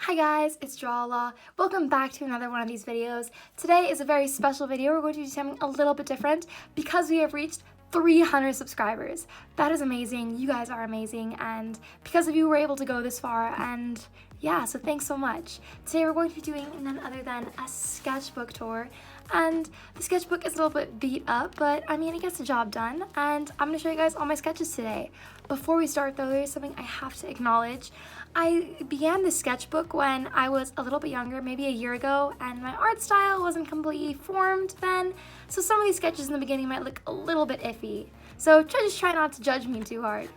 Hi guys, it's Drawla. Welcome back to another one of these videos. Today is a very special video. We're going to do something a little bit different because we have reached 300 subscribers. That is amazing. You guys are amazing, and because of you we're able to go this far, and yeah, so thanks so much. Today we're going to be doing none other than a sketchbook tour, and the sketchbook is a little bit beat up, but I mean it gets the job done, and I'm going to show you guys all my sketches today. Before we start though, there's something I have to acknowledge. I began this sketchbook when I was a little bit younger, maybe a year ago, and my art style wasn't completely formed then, so some of these sketches in the beginning might look a little bit iffy. So just try not to judge me too hard.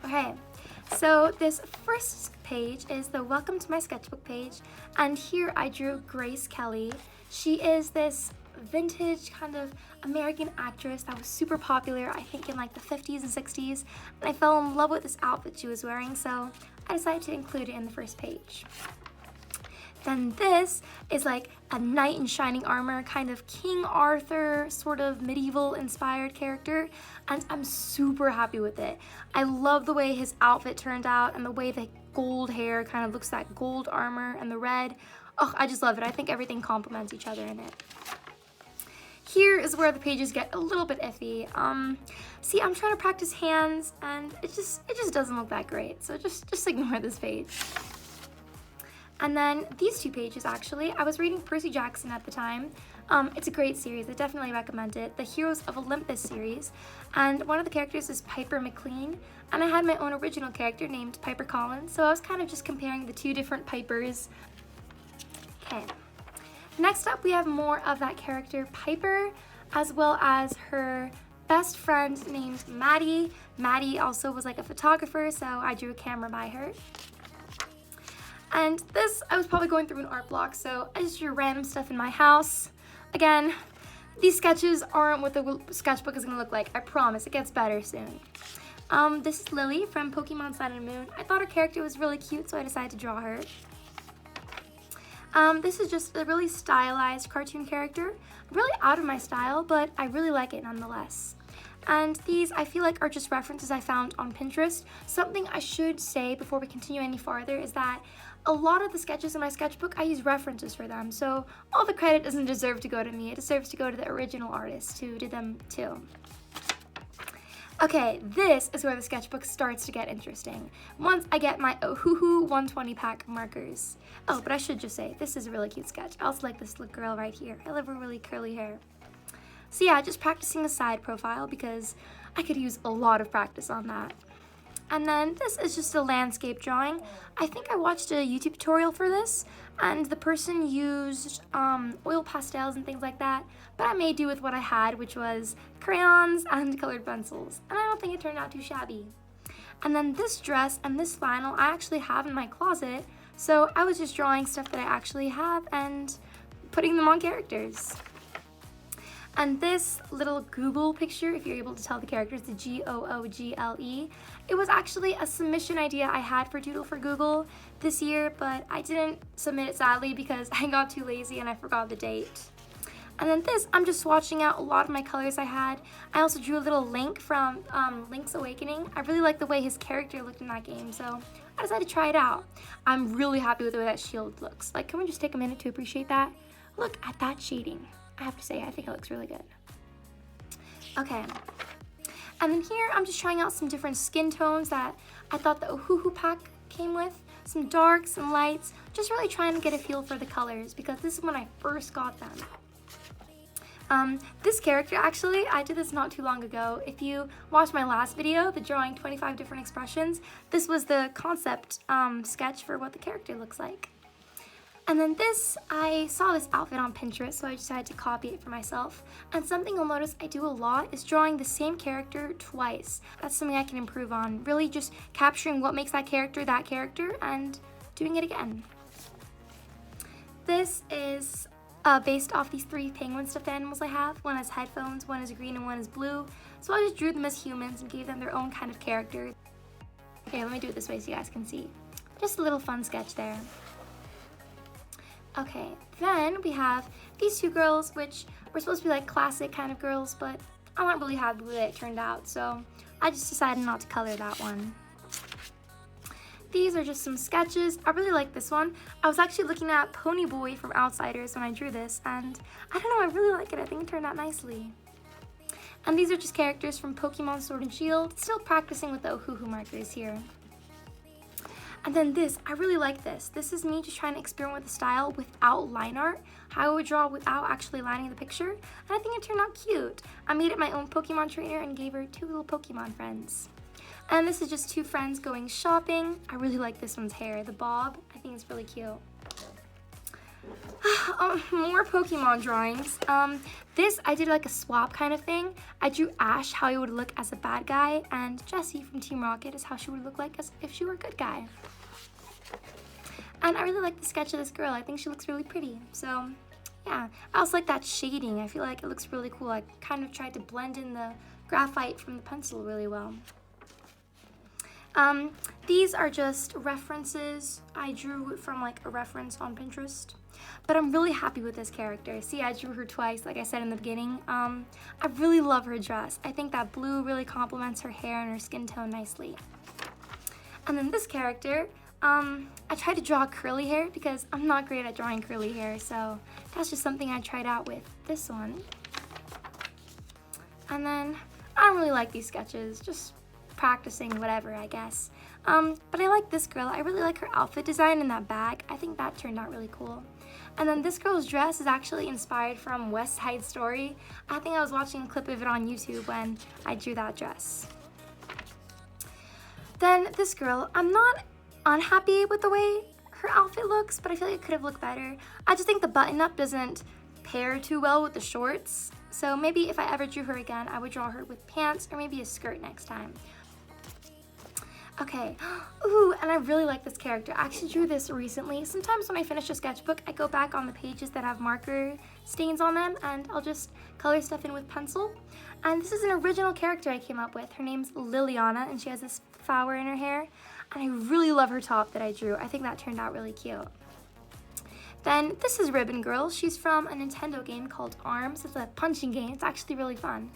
Okay, so this first page is the Welcome to My Sketchbook page, and here I drew Grace Kelly. She is this vintage kind of American actress that was super popular, I think in like the 50s and 60s, and I fell in love with this outfit she was wearing, so I decided to include it in the first page. Then this is like a knight in shining armor, kind of King Arthur, sort of medieval inspired character, and I'm super happy with it. I love the way his outfit turned out and the way the gold hair kind of looks like gold armor and the red. Oh, I just love it. I think everything complements each other in it. Here is where the pages get a little bit iffy. See, I'm trying to practice hands and it just doesn't look that great. So just ignore this page. And then these two pages, actually, I was reading Percy Jackson at the time. It's a great series. I definitely recommend it. The Heroes of Olympus series. And one of the characters is Piper McLean. And I had my own original character named Piper Collins. So I was kind of just comparing the two different Pipers. Okay. Next up, we have more of that character, Piper, as well as her best friend named Maddie. Maddie also was like a photographer, so I drew a camera by her. And this, I was probably going through an art block, so I just drew random stuff in my house. Again, these sketches aren't what the sketchbook is gonna look like. I promise, it gets better soon. This is Lily from Pokemon Sun and Moon. I thought her character was really cute, so I decided to draw her. This is just a really stylized cartoon character. Really out of my style, but I really like it nonetheless. And these, I feel like, are just references I found on Pinterest. Something I should say before we continue any farther is that a lot of the sketches in my sketchbook, I use references for them. So all the credit doesn't deserve to go to me. It deserves to go to the original artist who did them too. Okay, this is where the sketchbook starts to get interesting. Once I get my Ohuhu 120 pack markers. Oh, but I should just say, this is a really cute sketch. I also like this little girl right here. I love her really curly hair. So yeah, just practicing a side profile because I could use a lot of practice on that. And then this is just a landscape drawing. I think I watched a YouTube tutorial for this, and the person used oil pastels and things like that, but I made do with what I had, which was crayons and colored pencils, and I don't think it turned out too shabby. And then this dress and this flannel I actually have in my closet, so I was just drawing stuff that I actually have and putting them on characters. And this little Google picture, if you're able to tell the characters, the Google, it was actually a submission idea I had for Doodle for Google this year, but I didn't submit it sadly because I got too lazy and I forgot the date. And then this, I'm just swatching out a lot of my colors I had. I also drew a little Link from Link's Awakening. I really like the way his character looked in that game, so I decided to try it out. I'm really happy with the way that shield looks. Like, can we just take a minute to appreciate that? Look at that shading. I have to say, I think it looks really good. Okay, and then here I'm just trying out some different skin tones that I thought the Ohuhu pack came with. Some darks and lights, just really trying to get a feel for the colors because this is when I first got them. This character, actually, I did this not too long ago. If you watched my last video, the drawing 25 different expressions, this was the concept sketch for what the character looks like. And then this, I saw this outfit on Pinterest, so I decided to copy it for myself. And something you'll notice I do a lot is drawing the same character twice. That's something I can improve on. Really just capturing what makes that character, and doing it again. This is based off these three penguin stuffed animals I have. One has headphones, one is green, and one is blue. So I just drew them as humans and gave them their own kind of character. Okay, let me do it this way so you guys can see. Just a little fun sketch there. Okay, then we have these two girls, which were supposed to be like classic kind of girls, but I'm not really happy with the way it turned out, so I just decided not to color that one. these are just some sketches. I really like this one. I was actually looking at Pony Boy from Outsiders when I drew this, and I don't know, I really like it. I think it turned out nicely. And these are just characters from Pokemon Sword and Shield. Still practicing with the Ohuhu markers here. And then this, I really like this. This is me just trying to experiment with the style without line art. How I would draw without actually lining the picture. And I think it turned out cute. I made it my own Pokemon trainer and gave her 2 little Pokemon friends. And this is just 2 friends going shopping. I really like this one's hair, the bob. I think it's really cute. More Pokemon drawings. This, I did like a swap kind of thing. I drew Ash, how he would look as a bad guy, and Jessie from Team Rocket is how she would look like as if she were a good guy. And I really like the sketch of this girl. I think she looks really pretty. So, yeah. I also like that shading. I feel like it looks really cool. I kind of tried to blend in the graphite from the pencil really well. These are just references. I drew from like a reference on Pinterest. But I'm really happy with this character. See, I drew her twice, like I said in the beginning. I really love her dress. I think that blue really complements her hair and her skin tone nicely. And then this character, I tried to draw curly hair because I'm not great at drawing curly hair, so that's just something I tried out with this one. And then, I don't really like these sketches, just practicing whatever, I guess. But I like this girl. I really like her outfit design and that bag. I think that turned out really cool. And then this girl's dress is actually inspired from West Side Story. I think I was watching a clip of it on YouTube when I drew that dress. Then this girl, I'm not unhappy with the way her outfit looks, but I feel like it could have looked better. I just think the button-up doesn't pair too well with the shorts. So maybe if I ever drew her again, I would draw her with pants or maybe a skirt next time. Okay, ooh, and I really like this character. I actually drew this recently. Sometimes when I finish a sketchbook, I go back on the pages that have marker stains on them and I'll just color stuff in with pencil. And this is an original character I came up with. Her name's Liliana and she has this flower in her hair. And I really love her top that I drew. I think that turned out really cute. Then this is Ribbon Girl. She's from a Nintendo game called ARMS. It's a punching game. It's actually really fun.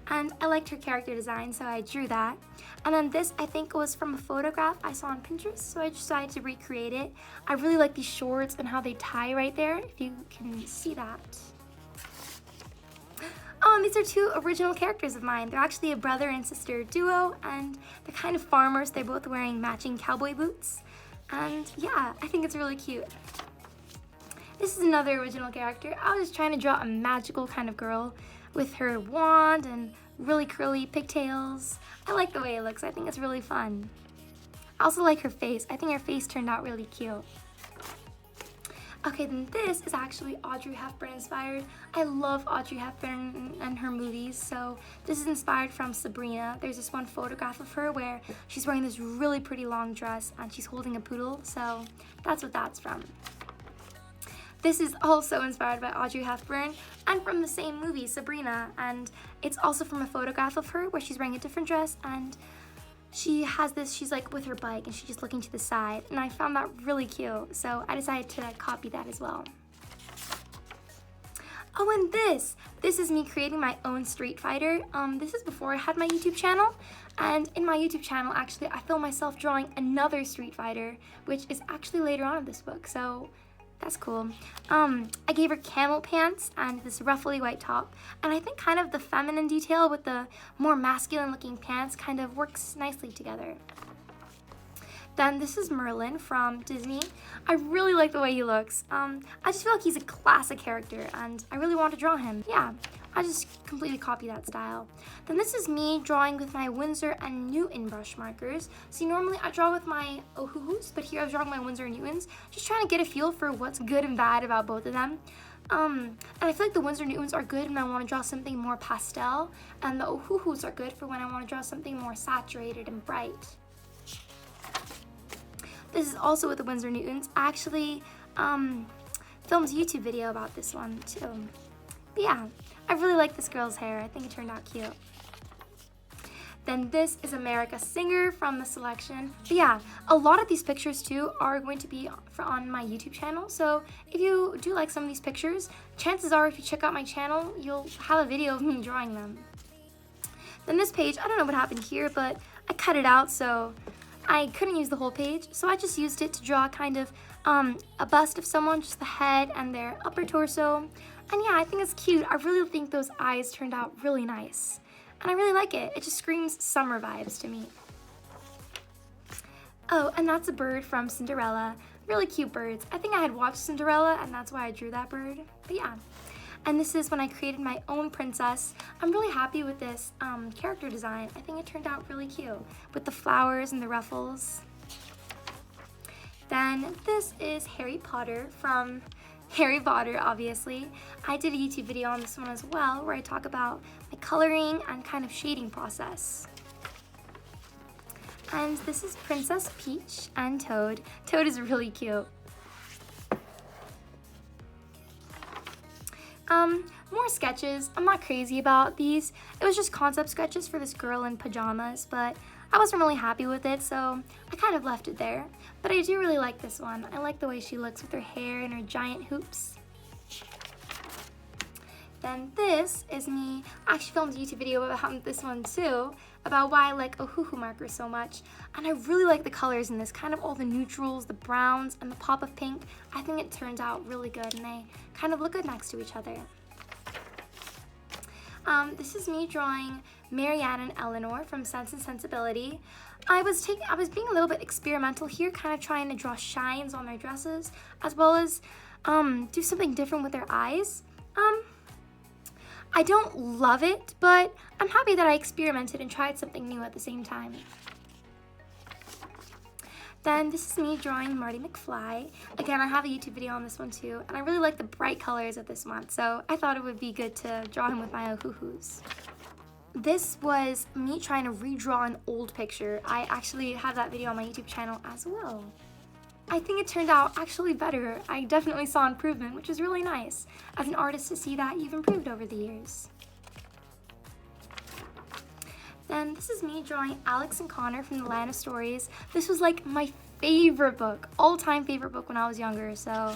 And I liked her character design, so I drew that. And then this, I think, was from a photograph I saw on Pinterest, so I decided to recreate it. I really like these shorts and how they tie right there, if you can see that. Oh, and these are 2 original characters of mine. They're actually a brother and sister duo, and they're kind of farmers. They're both wearing matching cowboy boots. And yeah, I think it's really cute. This is another original character. I was trying to draw a magical kind of girl with her wand and really curly pigtails. I like the way it looks. I think it's really fun. I also like her face. I think her face turned out really cute. Okay, then this is actually Audrey Hepburn inspired. I love Audrey Hepburn and her movies, so this is inspired from Sabrina. There's this one photograph of her where she's wearing this really pretty long dress and she's holding a poodle, so that's what that's from. This is also inspired by Audrey Hepburn and from the same movie, Sabrina, and it's also from a photograph of her where she's wearing a different dress and she has this, she's like with her bike and she's just looking to the side, and I found that really cute, so I decided to copy that as well. Oh, and this is me creating my own Street Fighter. This is before I had my YouTube channel, and in my YouTube channel, actually, I filmed myself drawing another Street Fighter, which is actually later on in this book, so that's cool. I gave her camel pants and this ruffly white top, and I think kind of the feminine detail with the more masculine looking pants kind of works nicely together. Then this is Merlin from Disney. I really like the way he looks. I just feel like he's a classic character and I really want to draw him. Yeah, I just completely copy that style. Then this is me drawing with my Windsor and Newton brush markers. See, normally I draw with my Ohuhus, but here I was drawing my Windsor and Newtons, just trying to get a feel for what's good and bad about both of them. And I feel like the Windsor Newtons are good when I want to draw something more pastel, and the Ohuhus are good for when I want to draw something more saturated and bright. This is also with the Windsor Newtons. I actually filmed a YouTube video about this one too. But yeah, I really like this girl's hair. I think it turned out cute. Then this is America Singer from the selection. But yeah, a lot of these pictures too are going to be on my YouTube channel. So if you do like some of these pictures, chances are if you check out my channel, you'll have a video of me drawing them. Then this page, I don't know what happened here, but I cut it out, so I couldn't use the whole page, so I just used it to draw kind of a bust of someone, just the head and their upper torso. And yeah, I think it's cute. I really think those eyes turned out really nice. And I really like it. It just screams summer vibes to me. Oh, and that's a bird from Cinderella. Really cute birds. I think I had watched Cinderella and that's why I drew that bird. But yeah. And this is when I created my own princess. I'm really happy with this character design. I think it turned out really cute with the flowers and the ruffles. Then this is Harry Potter from Harry Potter, obviously. I did a YouTube video on this one as well where I talk about my coloring and kind of shading process. And this is Princess Peach and Toad. Toad is really cute. More sketches. I'm not crazy about these. It was just concept sketches for this girl in pajamas, but I wasn't really happy with it, so I kind of left it there. But I do really like this one. I like the way she looks with her hair and her giant hoops. Then this is me. I actually filmed a YouTube video about this one too, about why I like Ohuhu markers so much. And I really like the colors in this, kind of all the neutrals, the browns, and the pop of pink. I think it turns out really good, and they kind of look good next to each other. This is me drawing Marianne and Eleanor from Sense and Sensibility. I was being a little bit experimental here, kind of trying to draw shines on their dresses, as well as do something different with their eyes. I don't love it, but I'm happy that I experimented and tried something new at the same time. Then this is me drawing Marty Mcfly. Again, I have a YouTube video on this one too, and I really like the bright colors of this one, so I thought it would be good to draw him with my Ohuhus. This was me trying to redraw an old picture. I actually have that video on my YouTube channel as well. I think it turned out actually better. I definitely saw improvement, which is really nice. As an artist to see that you've improved over the years. Then this is me drawing Alex and Connor from the Land of Stories. This was like my favorite book, all-time favorite book when I was younger, so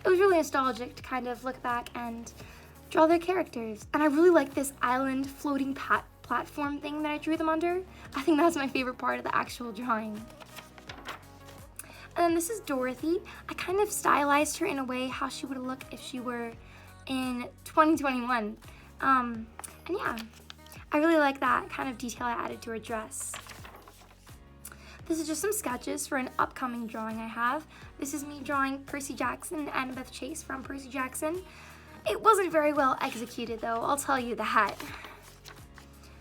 it was really nostalgic to kind of look back and draw their characters. And I really like this island floating platform thing that I drew them under. I think that's my favorite part of the actual drawing. And then this is Dorothy. I kind of stylized her in a way how she would look if she were in 2021. And yeah, I really like that kind of detail I added to her dress. This is just some sketches for an upcoming drawing I have. This is me drawing Percy Jackson and Annabeth Chase from Percy Jackson. It wasn't very well executed though, I'll tell you that.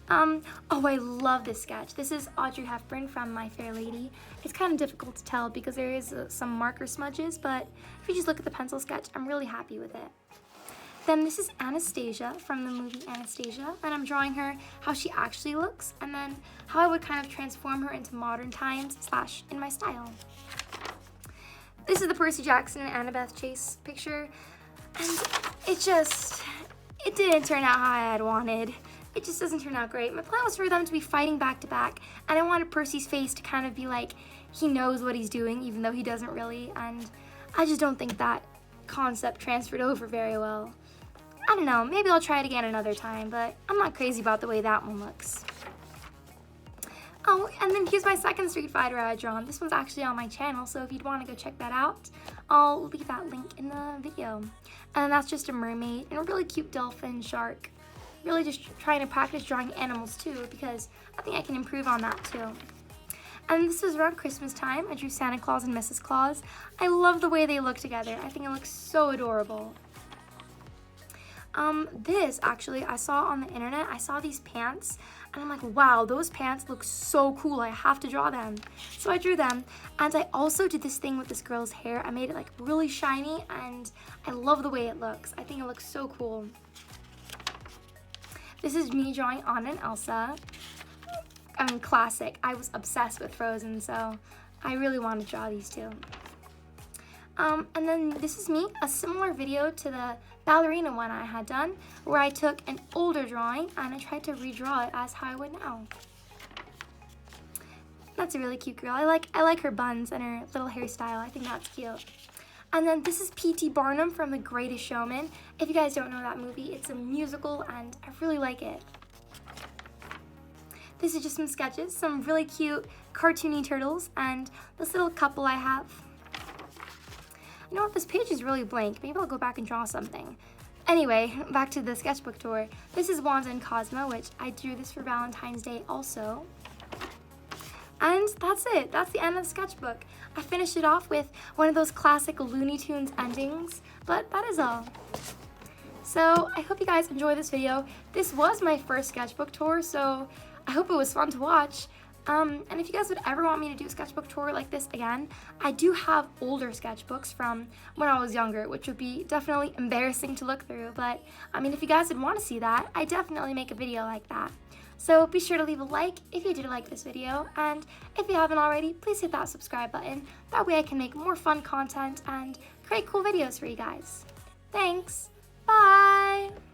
Oh, I love this sketch. This is Audrey Hepburn from My Fair Lady. It's kind of difficult to tell because there is some marker smudges, but if you just look at the pencil sketch, I'm really happy with it. Then this is Anastasia from the movie Anastasia, and I'm drawing her how she actually looks, and then how I would kind of transform her into modern times / in my style. This is the Percy Jackson and Annabeth Chase picture, and it didn't turn out how I had wanted. It just doesn't turn out great. My plan was for them to be fighting back to back, and I wanted Percy's face to kind of be like he knows what he's doing, even though he doesn't really, and I just don't think that concept transferred over very well. I don't know, maybe I'll try it again another time, but I'm not crazy about the way that one looks. Oh, and then here's my second Street Fighter I had drawn. This one's actually on my channel, so if you'd want to go check that out, I'll leave that link in the video. And that's just a mermaid and a really cute dolphin shark. Really just trying to practice drawing animals too, because I think I can improve on that too. And this was around Christmas time. I drew Santa Claus and Mrs. Claus. I love the way they look together. I think it looks so adorable. This actually, I saw on the internet, I saw these pants, and I'm like, wow, those pants look so cool. I have to draw them. So I drew them, and I also did this thing with this girl's hair. I made it like really shiny, and I love the way it looks. I think it looks so cool. This is me drawing Anna and Elsa. I mean, classic. I was obsessed with Frozen, so I really want to draw these two. And then this is me, a similar video to the ballerina one I had done, where I took an older drawing and I tried to redraw it as how I would now. That's a really cute girl. I like her buns and her little hairstyle. I think that's cute. And then this is P.T. Barnum from The Greatest Showman. If you guys don't know that movie, it's a musical and I really like it. This is just some sketches, some really cute cartoony turtles, and this little couple I have. You know what, this page is really blank. Maybe I'll go back and draw something. Anyway, back to the sketchbook tour. This is Wanda and Cosmo, which I drew this for Valentine's Day also. And that's it. That's the end of the sketchbook. I finished it off with one of those classic Looney Tunes endings, but that is all. So I hope you guys enjoy this video. This was my first sketchbook tour, so I hope it was fun to watch. And if you guys would ever want me to do a sketchbook tour like this again, I do have older sketchbooks from when I was younger, which would be definitely embarrassing to look through. But I mean, if you guys would want to see that, I definitely make a video like that. So be sure to leave a like if you did like this video, and if you haven't already, please hit that subscribe button. That way I can make more fun content and create cool videos for you guys. Thanks! Bye!